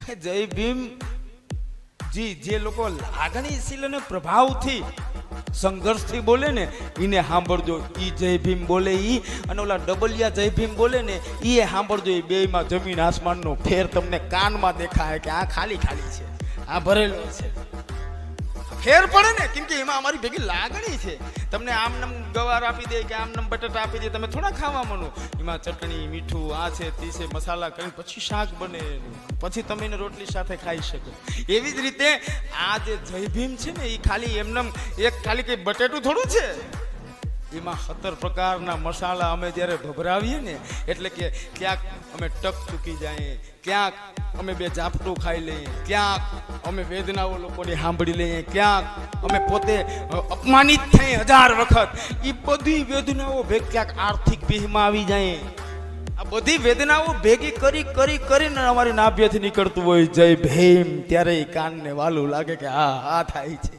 જય ભીમ જી જે લોકો લાગણીશીલ અને પ્રભાવથી સંઘર્ષથી બોલે ને એને સાંભળજો. ઈ જય ભીમ બોલે ઈ અને ઓલા ડબલિયા જય ભીમ બોલે ને ઈ સાંભળજો. એ બેયમાં જમીન આસમાનનો ફેર તમને કાનમાં દેખાય કે આ ખાલી ખાલી છે, આ ભરેલો છે. ફેર પડે ને, કેમ કે એમાં અમારી ભેગી લાગણી છે. તમને આમ નમ ગવાર આપી દે કે આમ નમ બટાટા આપી દે, તમે થોડા ખાવા માંડો. એમાં ચટણી મીઠું આ છે તે છે, મસાલા કરીને પછી શાક બને, પછી તમે એને રોટલી સાથે ખાઈ શકો. એવી જ રીતે આ જે જય ભીમ છે ને એ ખાલી એમનેમ એક ખાલી કઈ બટેટું થોડું છે. એમાં 17 પ્રકારના મસાલા અમે જ્યારે ભભરાવીએ ને એટલે કે ક્યાંક અમે ટક ચૂકી જાય, ક્યાંક અમે બે ઝાપટું ખાઈ લઈએ, ક્યાંક અમે વેદનાઓ લોકોની સાંભળી લઈએ, ક્યાંક અમે પોતે અપમાનિત થઈ 1000 વખત. એ બધી વેદનાઓ ભેગ ક્યાંક આર્થિક ભીહમાં આવી જાય. આ બધી વેદનાઓ ભેગી કરીને અમારી નાભ્યથી નીકળતું હોય જય ભીમ, ત્યારે એ કાનને વાલું લાગે કે હા આ થાય છે.